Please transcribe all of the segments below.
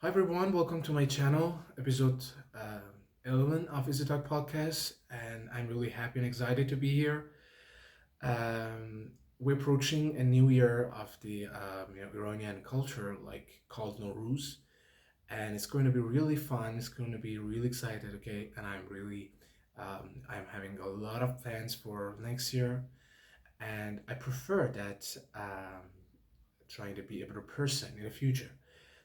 Hi everyone, welcome to my channel, episode 11 of Easy Podcast, and I'm really happy and excited to be here. We're approaching a new year of the Iranian culture, like called Nowruz, and it's going to be really fun. It's going to be really excited, okay? And I'm having a lot of plans for next year, and I prefer that trying to be a better person in the future.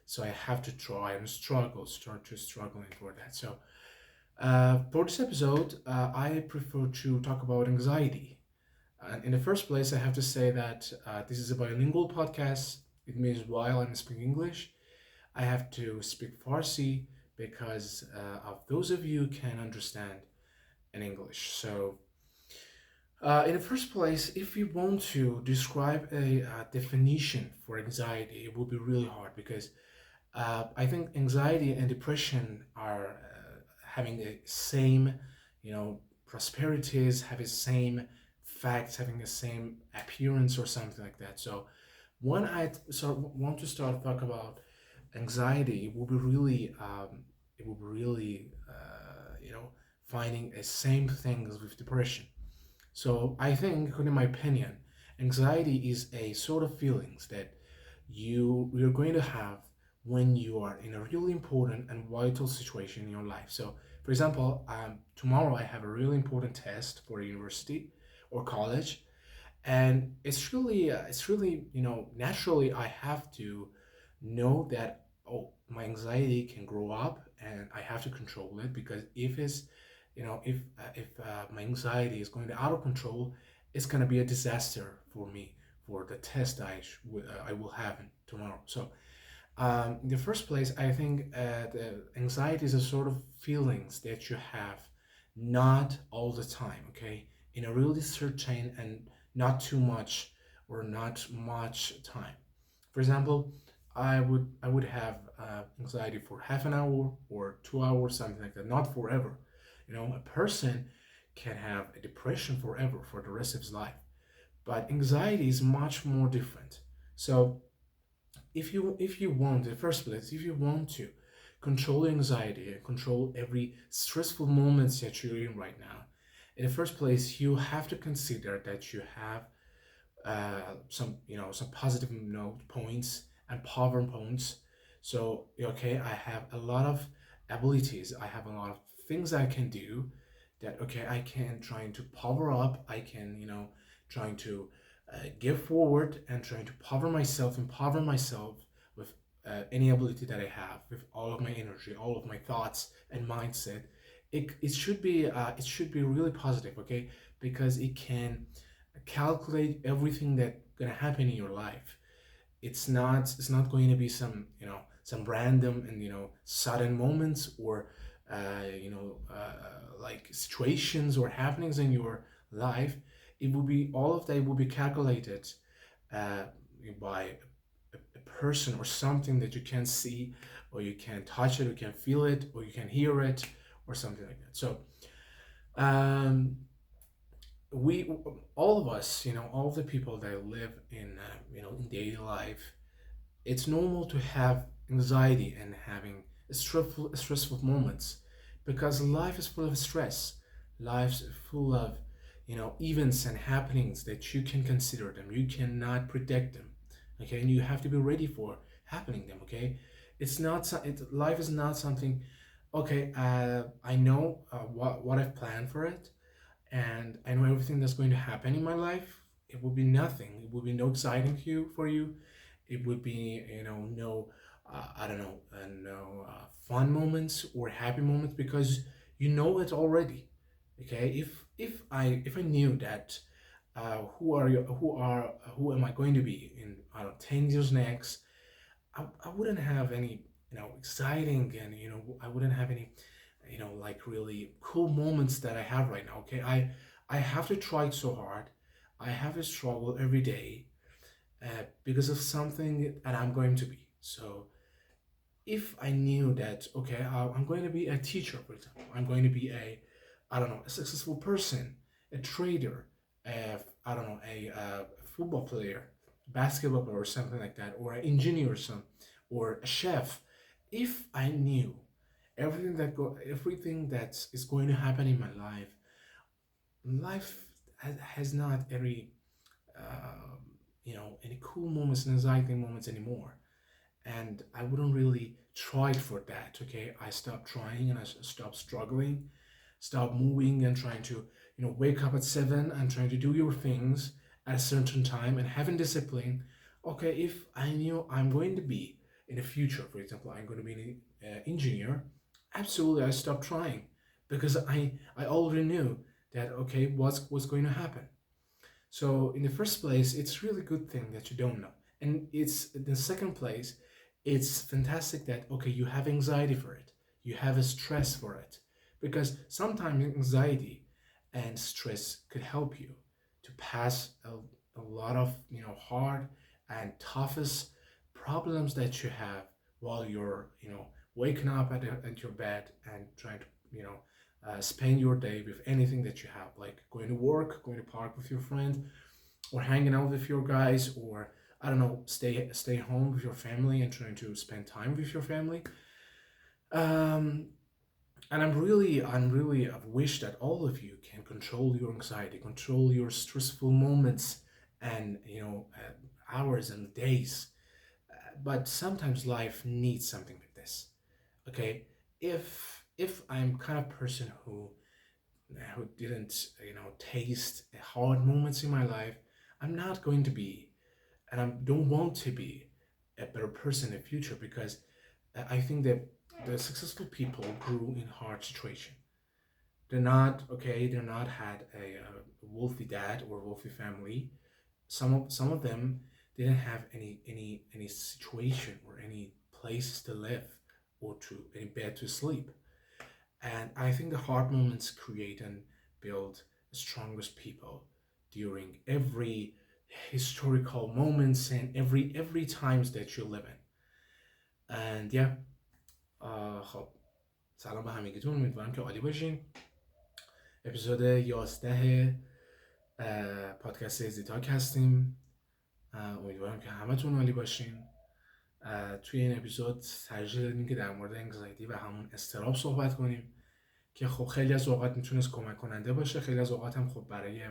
So I have to try and start to struggling for that. So for this episode, I prefer to talk about anxiety. And in the first place, I have to say that this is a bilingual podcast. It means while I'm speaking English, I have to speak Farsi because of those of you who can understand in English. So in the first place, if you want to describe a definition for anxiety, it will be really hard because I think anxiety and depression are having the same, prosperities, have the same facts, having the same appearance or something like that. So when I want to start talk about anxiety, it will be really, finding the same things with depression. So I think, in my opinion, anxiety is a sort of feelings that you're going to have when you are in a really important and vital situation in your life. So, for example, tomorrow I have a really important test for university or college, and it's really naturally I have to know that my anxiety can grow up and I have to control it because if my anxiety is going out of control, it's going to be a disaster for me for the test I will have tomorrow. So in the first place, I think the anxiety is a sort of feelings that you have not all the time, okay, in a really certain and not too much or not much time. For example, I would have anxiety for half an hour or 2 hours, something like that, not forever. A person can have a depression forever for the rest of his life, but anxiety is much more different. So if you want in the first place, if you want to control anxiety and control every stressful moments that you're in right now, in the first place you have to consider that you have some positive note points and power points. So okay, I have a lot of abilities, I have a lot of things I can do, that okay, I can trying to power up, I can trying to give forward and trying to empower myself with any ability that I have, with all of my energy, all of my thoughts and mindset. It should be really positive, okay, because it can calculate everything that gonna happen in your life. It's not going to be some random and sudden moments or like situations or happenings in your life. It will be all of that will be calculated uh, by a person or something that you can see or you can touch it or you can feel it or you can hear it or something like that. So um, we all of us, all of the people that live in in daily life, it's normal to have anxiety and having stressful moments because life is full of stress. Life's full of events and happenings that you can consider them. You cannot predict them, okay, and you have to be ready for happening them. Okay, life is not something. Okay, I know what I've planned for it, and I know everything that's going to happen in my life. It will be nothing. It will be no exciting for you. It would be no I don't know no fun moments or happy moments because you know it already. Okay, if I knew that who am I going to be in, I don't know, 10 years next, I wouldn't have any exciting, and I wouldn't have any like really cool moments that I have right now. Okay, I have to try so hard. I have to struggle every day because of something that I'm going to be. So if I knew that, okay, I'm going to be a teacher, for example, I'm going to be I don't know, a successful person, a trader, I don't know, a football player, basketball player, or something like that, or an engineer, or some, or a chef, If I knew everything that is going to happen in my life has not any any cool moments and exciting moments anymore, and I wouldn't really try for that. Okay, I stopped trying and I stopped struggling, stop moving and trying to wake up at 7 and trying to do your things at a certain time and having discipline. Okay, if I knew I'm going to be in the future, for example, I'm going to be an engineer, absolutely I stopped trying, because I already knew that, okay, what's going to happen. So in the first place, it's really good thing that you don't know. And it's in the second place, it's fantastic that, okay, you have anxiety for it. You have a stress for it. Because sometimes anxiety and stress could help you to pass a lot of, hard and toughest problems that you have while you're, waking up at your bed and trying to, spend your day with anything that you have, like going to work, going to park with your friend, or hanging out with your guys, or I don't know, stay home with your family and trying to spend time with your family. Um, and I'm really I wish that all of you can control your anxiety, control your stressful moments, and hours and days. But sometimes life needs something like this. Okay, if I'm kind of person who didn't taste hard moments in my life, I'm not going to be, and I don't want to be, a better person in the future, because I think that the successful people grew in hard situation. They're not had a wealthy dad or wealthy family. Some of them didn't have any situation or any place to live, or to any bed to sleep. And I think the hard moments create and build the strongest people during every historical moments and every times that you live in. And yeah, خب سلام به همگیتون، امیدوارم که عالی باشین. اپیزود 11 پادکست ایزی هستیم. امیدوارم که همتون عالی باشین. توی این اپیزود ترجیح دادیم که در مورد انگزایتی و همون اضطراب صحبت کنیم، که خب خیلی از اوقات میتونست کمک کننده باشه، خیلی از اوقات هم خب برای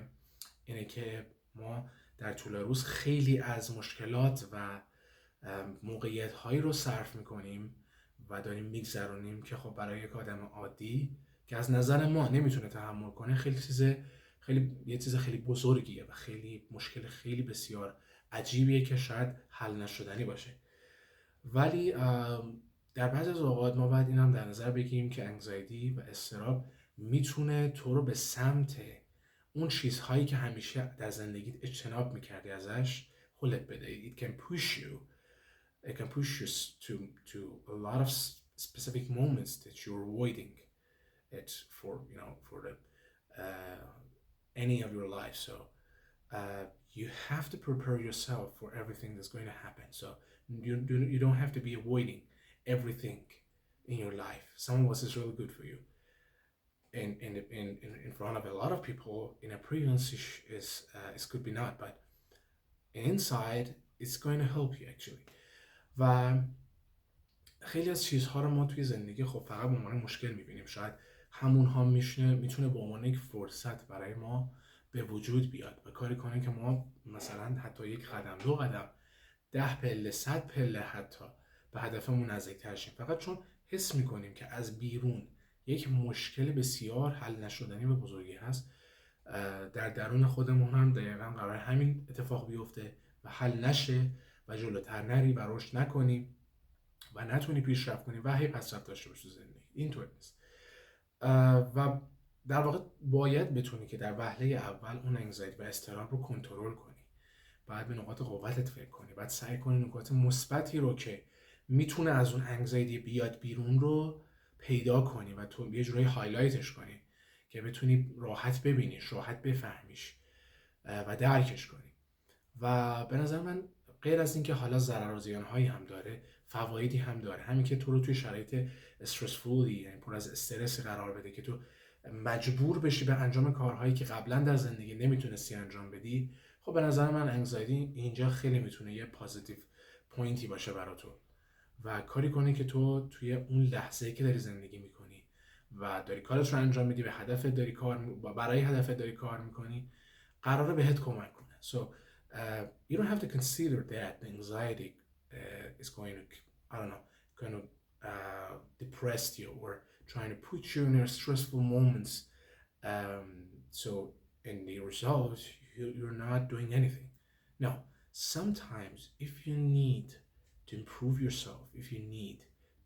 اینه که ما در طول روز خیلی از مشکلات و موقعیت هایی رو صرف میکنیم و داریم میگذرونیم که خب برای یک آدم عادی که از نظر ما نمیتونه تحمل کنه، یه چیز خیلی بزرگیه و خیلی مشکل خیلی بسیار عجیبیه که شاید حل نشدنی باشه. ولی در بعضی از اوقات ما باید این هم در نظر بگیریم که انگزایتی و اضطراب میتونه تو رو به سمت اون چیزهایی که همیشه در زندگیت اجتناب میکردی ازش خلت بده. It can push you to a lot of specific moments that you're avoiding it for the any of your life. So you have to prepare yourself for everything that's going to happen. So you don't have to be avoiding everything in your life. Some of us is really good for you. In front of a lot of people in appearance is could be not, but inside it's going to help you actually. و خیلی از چیزها رو ما توی زندگی خب فقط به عنوان مشکل میبینیم. شاید همونها میتونه به عنوان یک فرصت برای ما به وجود بیاد و کاری کنه که ما مثلا حتی یک قدم، 2 قدم، 10 پله، 100 پله حتی به هدفمون نزدیک‌تر شیم، فقط چون حس میکنیم که از بیرون یک مشکل بسیار حل نشدنی به بزرگی هست. در درون خودمون هم دقیقا قرار همین اتفاق بیفته و حل نشه و جلوتر نری و رشد نکنی و نتونی پیشرفت کنی و هی پسرفت داشته باشی زندگی. اینطور نیست. و در واقع باید بتونی که در وهله اول اون انگزایتی و اضطراب رو کنترل کنی. باید به نقاط قوتت فکر کنی، باید سعی کنی نکات مثبتی رو که میتونه از اون انگزایتی بیاد بیرون رو پیدا کنی و تو یه جورایی هایلایتش کنی که بتونی راحت ببینیش، راحت بفهمیش و درکش کنی. و به نظر من غیر از اینکه حالا ضرر و زیان‌هایی هم داره، فوایدی هم داره. همین که تو رو توی شرایط استرسفولی، یعنی پر از استرس قرار بده که تو مجبور بشی به انجام کارهایی که قبلا در زندگی نمیتونستی انجام بدی، خب به نظر من انگزایتی اینجا خیلی میتونه یه پازیتیو پوینتی باشه برای تو. و کاری کنی که تو توی اون لحظه‌ای که داری زندگی میکنی و داری کارت رو انجام میدی، به هدفت داری برای هدفت داری کار میکنی، قراره بهت کمک کنه. So you don't have to consider that the anxiety is going to, I don't know, kind of depress you or trying to put you in your stressful moments. So in the result, you're not doing anything. No, sometimes if you need to improve yourself, if you need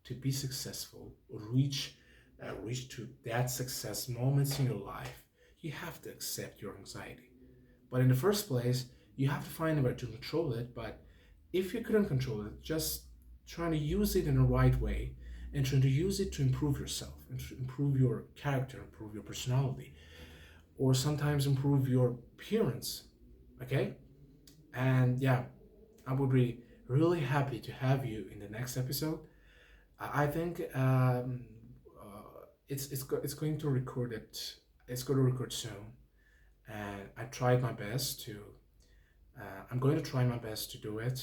to be successful or reach to that success moments in your life, you have to accept your anxiety. But in the first place, you have to find a way to control it. But if you couldn't control it, just trying to use it in the right way and trying to use it to improve yourself and to improve your character, improve your personality, or sometimes improve your appearance. Okay? And yeah, I would be really happy to have you in the next episode. I think it's going to record it. It's going to record soon, and I tried my best to. I'm going to try my best to do it.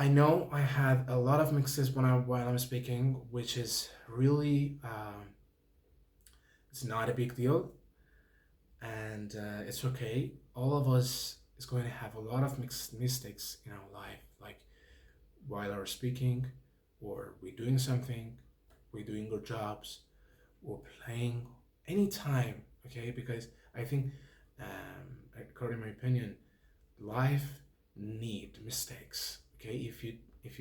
I know I had a lot of mixes while I'm speaking, which is really it's not a big deal, and it's okay. All of us is going to have a lot of mistakes in our life, like while we're speaking, or we're doing something, we're doing our jobs, or playing anytime. Okay, because I think, according to my opinion, life need mistakes. Okay, if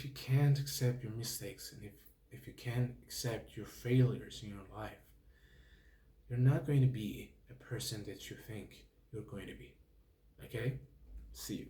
you can't accept your mistakes, and if you can't accept your failures in your life, you're not going to be a person that you think you're going to be. Okay, see you.